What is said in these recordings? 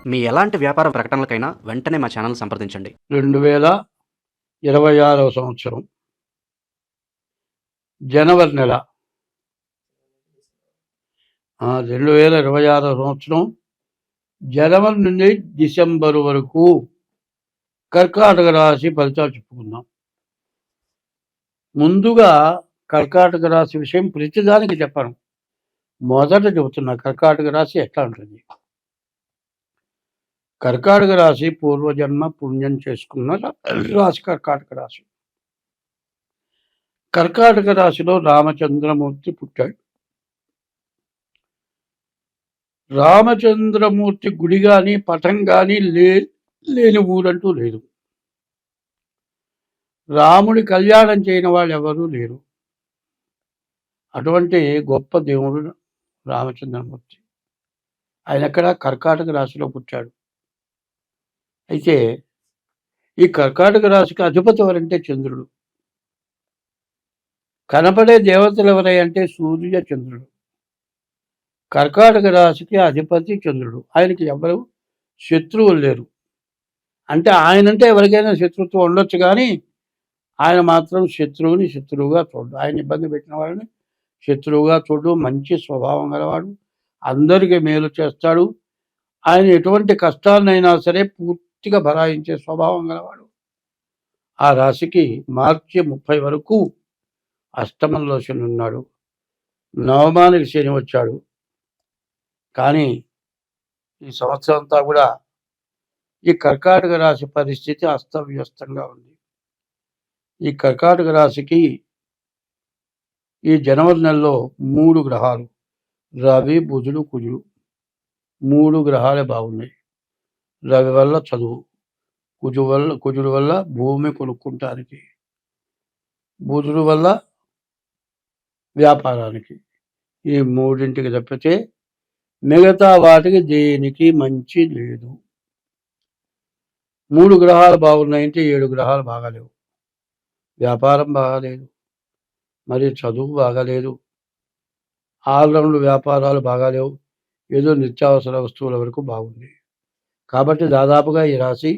మీ ఎలాంటి వ్యాపార ప్రకటనలకైనా వెంటనే మా ఛానల్ సంప్రదించండి. 2026వ సంవత్సరం జనవరి నెల 2026వ సంవత్సరం జనవరి నుండి డిసెంబర్ వరకు కర్కాటక రాశి ఫలితాలు చెప్పుకుందాం. ముందుగా కర్కాటక రాశి విషయం ప్రతిదానికి చెప్పను. మొదట చెబుతున్నా కర్కాటక రాశి ఎట్లా ఉంటుంది. కర్కాటక రాశి పూర్వజన్మ పుణ్యం చేసుకున్న రాశి కర్కాటక రాశి. కర్కాటక రాశిలో రామచంద్రమూర్తి పుట్టాడు. రామచంద్రమూర్తి గుడి కానీ పటం కానీ లేని ఊరంటూ లేదు. రాముడి కళ్యాణం చేయని వాళ్ళు ఎవరూ లేరు. అటువంటి గొప్ప దేవుడు రామచంద్రమూర్తి. ఆయన ఎక్కడ కర్కాటక రాశిలో పుట్టాడు. అయితే ఈ కర్కాటక రాశికి అధిపతి ఎవరంటే చంద్రుడు. కనపడే దేవతలు ఎవరై అంటే సూర్య చంద్రుడు. కర్కాటక రాశికి అధిపతి చంద్రుడు. ఆయనకి ఎవరు శత్రువులు లేరు. అంటే ఆయనంటే ఎవరికైనా శత్రుత్వం ఉండొచ్చు, కానీ ఆయన మాత్రం శత్రువుగా చూడు. ఆయన ఇబ్బంది పెట్టిన వాళ్ళని శత్రువుగా చూడు. మంచి స్వభావం గలవాడు, అందరికీ మేలు చేస్తాడు. ఆయన ఎటువంటి కష్టాన్నైనా సరే పూర్తిగా భరాయించే స్వభావం గలవాడు. ఆ రాశికి మార్చి 30 వరకు అష్టమంలో శని ఉన్నాడు. నవమానికి శని వచ్చాడు. కానీ ఈ సంవత్సరం అంతా కూడా ఈ కర్కాటక రాశి పరిస్థితి అస్తవ్యస్తంగా ఉంది. ఈ కర్కాటక రాశికి ఈ జనవరి నెలలో 3 గ్రహాలు, రవి బుధుడు కుజుడు, 3 గ్రహాలే బాగున్నాయి. రవి వల్ల చదువు, కుజుడు వల్ల భూమి కొనుక్కుంటానికి, బుధుడు వల్ల వ్యాపారానికి. ఈ 3ంటికి తప్పితే మిగతా వాటికి దేనికి మంచి లేదు. 3 గ్రహాలు బాగున్నాయంటే 7 గ్రహాలు బాగాలేవు. వ్యాపారం బాగాలేదు, మరి చదువు బాగాలేదు, ఆల్రౌండ్ వ్యాపారాలు బాగాలేవు, ఏదో నిత్యావసర వస్తువుల వరకు బాగుంది. కాబట్టి దాదాపుగా ఈ రాశి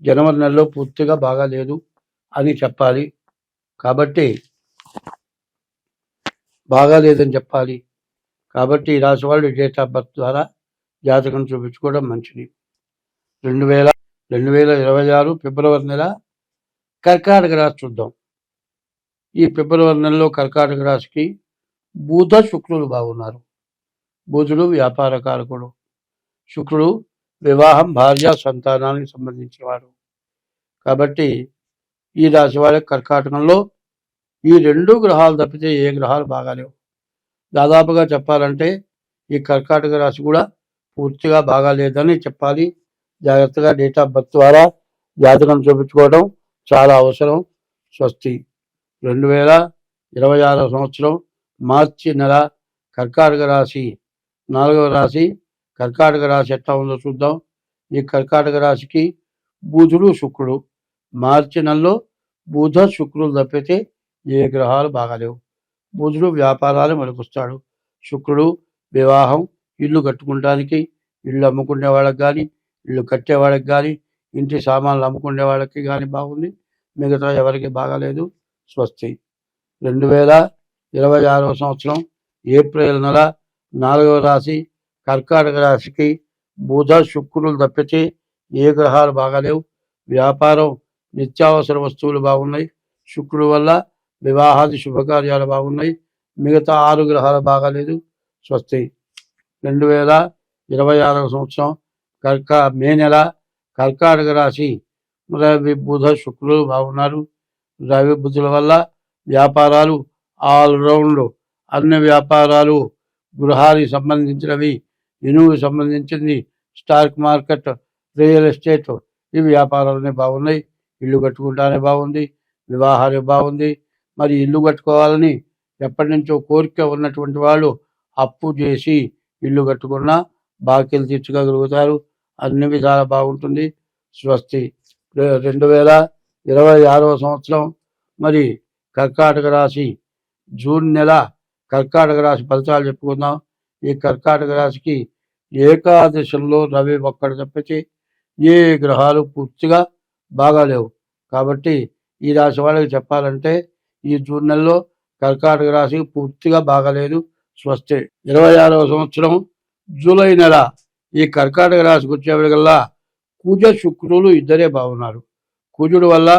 జనవరి నెలలో పూర్తిగా బాగాలేదు అని చెప్పాలి. కాబట్టి బాగాలేదని చెప్పాలి. కాబట్టి ఈ రాశి వాళ్ళు డేట్ ఆఫ్ బర్త్ ద్వారా జాతకం చూపించుకోవడం మంచిది. 2026 ఫిబ్రవరి నెల కర్కాటక రాశి చూద్దాం. ఈ ఫిబ్రవరి నెలలో కర్కాటక రాశికి బుధ శుక్రులు బాగున్నారు. బుధుడు వ్యాపార కారకుడు, శుక్రుడు వివాహం, భార్య, సంతానానికి సంబంధించినవాడు. కాబట్టి ఈ రాశి వాళ్ళకి కర్కాటకంలో ఈ 2 గ్రహాలు తప్పితే ఏ గ్రహాలు బాగాలేవు. దాదాపుగా చెప్పాలంటే ఈ కర్కాటక రాశి కూడా పూర్తిగా బాగాలేదని చెప్పాలి. జాగ్రత్తగా డేట్ ఆఫ్ బర్త్ ద్వారా జాతకం చూపించుకోవడం చాలా అవసరం. స్వస్తి. 2026 సంవత్సరం మార్చి నెల కర్కాటక రాశి 4వ రాశి కర్కాటక రాశి ఎట్లా ఉందో చూద్దాం. ఈ కర్కాటక రాశికి బుధుడు శుక్రుడు. మార్చి నెలలో బుధ శుక్రులు తప్పితే ఏ గ్రహాలు బాగాలేవు. బుధుడు వ్యాపారాలు మలుపుస్తాడు, శుక్రుడు వివాహం, ఇల్లు కట్టుకుంటానికి, ఇల్లు అమ్ముకునే వాళ్ళకి కానీ, ఇల్లు కట్టేవాళ్ళకి కానీ, ఇంటి సామాన్లు అమ్ముకునే వాళ్ళకి కానీ బాగుంది. మిగతా ఎవరికి బాగాలేదు. స్వస్తి. 2026 సంవత్సరం ఏప్రిల్ నెల 4వ రాశి కర్కాటక రాశికి బుధ శుక్రులు తప్పితే ఏ గ్రహాలు బాగాలేవు. వ్యాపారం, నిత్యావసర వస్తువులు బాగున్నాయి. శుక్రుడు వల్ల వివాహాది శుభకార్యాలు బాగున్నాయి. మిగతా 6 గ్రహాలు బాగాలేదు. స్వస్తి. 2026 సంవత్సరం మే నెల కర్కాటక రాశి రవి బుధ శుక్రులు బాగున్నారు. రవి బుధుల వల్ల వ్యాపారాలు ఆల్రౌండ్, అన్ని వ్యాపారాలు, గృహానికి సంబంధించినవి, ఇనువుకి సంబంధించింది, స్టాక్ మార్కెట్, రియల్ ఎస్టేట్, ఈ వ్యాపారాలనే బాగున్నాయి. ఇల్లు కట్టుకుంటానే బాగుంది, వివాహాలు బాగుంది. మరి ఇల్లు కట్టుకోవాలని ఎప్పటి నుంచో కోరిక ఉన్నటువంటి వాళ్ళు అప్పు చేసి ఇల్లు కట్టుకున్నా బాకీలు తీర్చుకోగలుగుతారు. అన్ని విధాలా బాగుంటుంది. స్వస్తి. 2026 సంవత్సరం మరి కర్కాటక రాశి జూన్ నెల కర్కాటక రాశి ఫలితాలు చెప్పుకుందాం. ఈ కర్కాటక రాశికి ఏకాదశంలో రవి ఒక్కడు తప్పించి ఏ గ్రహాలు పూర్తిగా బాగాలేవు. కాబట్టి ఈ రాశి వాళ్ళకి చెప్పాలంటే ఈ జూన్ నెలలో కర్కాటక రాశి పూర్తిగా బాగాలేదు. స్వస్తి. 26వ సంవత్సరం జూలై నెల ఈ కర్కాటక రాశికి వచ్చేవాళ్ళకల్లా కుజ శుక్రులు ఇద్దరే బాగున్నారు. కుజుడు వల్ల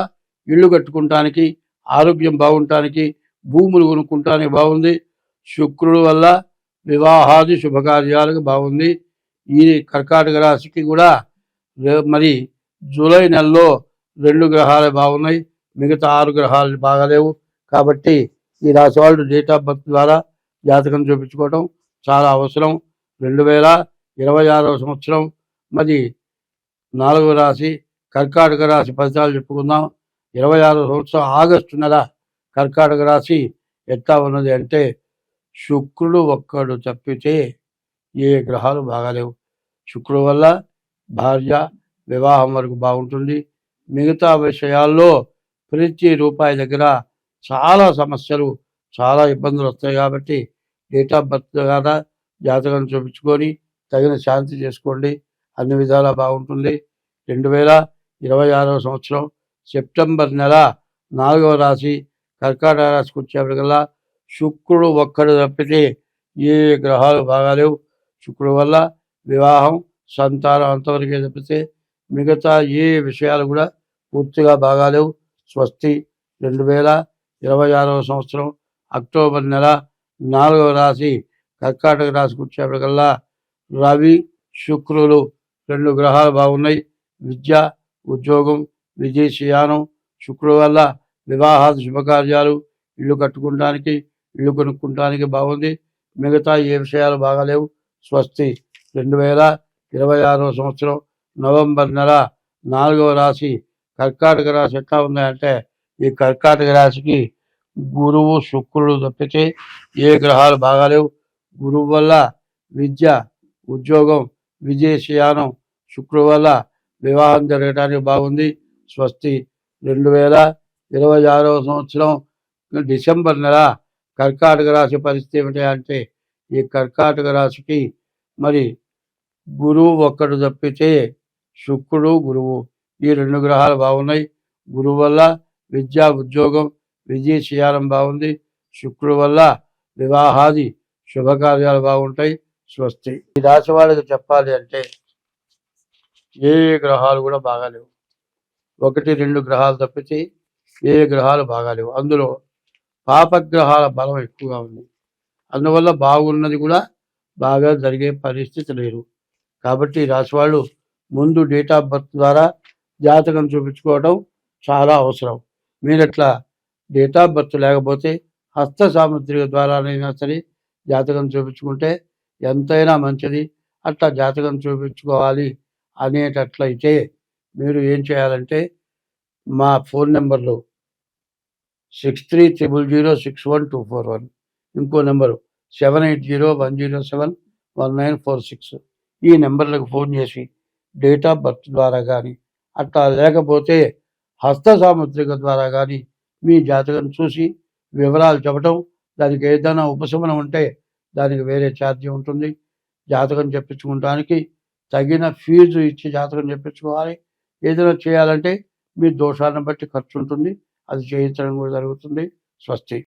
ఇళ్ళు కట్టుకుంటానికి, ఆరోగ్యం బాగుంటానికి, భూములు కొనుక్కుంటానికి బాగుంది. శుక్రుడు వల్ల వివాహాది శుభకార్యాలకు బాగుంది. ఈ కర్కాటక రాశికి కూడా మరి జూలై నెలలో 2 గ్రహాలు బాగున్నాయి, మిగతా 6 గ్రహాలు బాగాలేవు. కాబట్టి ఈ రాశి వాళ్ళు డేట్ ఆఫ్ బర్త్ ద్వారా జాతకం చూపించుకోవడం చాలా అవసరం. 2026వ సంవత్సరం మరి 4వ రాశి కర్కాటక రాశి ఫలితాలు చెప్పుకుందాం. 26వ సంవత్సరం ఆగస్టు నెల కర్కాటక రాశి ఎట్లా ఉన్నది అంటే శుక్రుడు ఒక్కడు తప్పితే ఏ గ్రహాలు బాగాలేవు. శుక్రుడు వల్ల భార్య వివాహం వరకు బాగుంటుంది. మిగతా విషయాల్లో ప్రతి రూపాయి దగ్గర చాలా సమస్యలు, చాలా ఇబ్బందులు వస్తాయి. కాబట్టి డేట్ ఆఫ్ బర్త్ ద్వారా జాతకం చూపించుకొని తగిన శాంతి చేసుకోండి, అన్ని విధాలా బాగుంటుంది. 2026వ సంవత్సరం సెప్టెంబర్ నెల 4వ రాశి కర్కాటక రాశికి వచ్చేప్పటికల్లా శుక్రుడు ఒక్కడు తప్పితే ఏ గ్రహాలు బాగాలేవు. శుక్రుడు వల్ల వివాహం, సంతానం అంతవరకే తప్పితే మిగతా ఏ విషయాలు కూడా పూర్తిగా బాగాలేవు. స్వస్తి. 2026వ సంవత్సరం అక్టోబర్ నెల 4వ రాశి కర్కాటక రాశికి వచ్చేప్పటికల్లా రవి శుక్రులు 2 గ్రహాలు బాగున్నాయి. విద్య, ఉద్యోగం, విదేశీయానం. శుక్రుడు వల్ల వివాహాది శుభకార్యాలు, ఇల్లు కట్టుకోవడానికి, ఇల్లు కొనుక్కోవడానికి బాగుంది. మిగతా ఏ విషయాలు బాగాలేవు. స్వస్తి. 2026వ సంవత్సరం నవంబర్ నెల 4వ రాశి కర్కాటక రాశి ఎట్లా ఉందంటే ఈ కర్కాటక రాశికి గురువు శుక్రుడు తప్పితే ఏ గ్రహాలు బాగాలేవు. గురువు వల్ల విద్య, ఉద్యోగం, విదేశీయానం. శుక్రుడు వల్ల వివాహం జరగడానికి బాగుంది. స్వస్తి. 2026వ సంవత్సరం డిసెంబర్ నెల కర్కాటక రాశి పరిస్థితి ఏమిటి అంటే ఈ కర్కాటక రాశికి మరి గురువు ఒక్కడు తప్పితే శుక్రుడు, గురువు ఈ 2 గ్రహాలు బాగున్నాయి. గురువు వల్ల విద్యా, ఉద్యోగం, విదేశీయానం బాగుంది. శుక్రుడు వల్ల వివాహాది శుభకార్యాలు బాగుంటాయి. స్వస్తి. ఈ రాశి వాళ్ళకి చెప్పాలి అంటే ఏ గ్రహాలు కూడా బాగాలేవు. 1-2 గ్రహాలు తప్పితే ఏ గ్రహాలు బాగాలేవు. అందులో పాపగ్రహాల బలం ఎక్కువగా ఉంది. అందువల్ల బాగున్నది కూడా బాగా జరిగే పరిస్థితి లేదు. కాబట్టి రాశి వాళ్ళు ముందు డేట్ ఆఫ్ బర్త్ ద్వారా జాతకం చూపించుకోవడం చాలా అవసరం. మీరట్లా డేట్ ఆఫ్ బర్త్ లేకపోతే హస్త సాముద్రిక ద్వారానైనా సరే జాతకం చూపించుకుంటే ఎంతైనా మంచిది. అట్లా జాతకం చూపించుకోవాలి అనేటట్లయితే మీరు ఏం చేయాలంటే మా ఫోన్ నెంబర్లు 6300061241, ఇంకో నెంబరు 7801071946 ఈ నెంబర్లకు ఫోన్ చేసి డేట్ ఆఫ్ బర్త్ ద్వారా కానీ అట్లా లేకపోతే హస్త సాముద్రిక ద్వారా కానీ మీ జాతకం చూసి వివరాలు చెప్పడం, దానికి ఏదైనా ఉపశమనం ఉంటే దానికి వేరే ఛార్జీ ఉంటుంది. జాతకం చెప్పించుకోవడానికి తగిన ఫీజు ఇచ్చి జాతకం చెప్పించుకోవాలి. ఏదైనా చేయాలంటే మీ దోషాలను బట్టి ఖర్చు ఉంటుంది, అది చేయించడం కూడా జరుగుతుంది. స్వస్తి.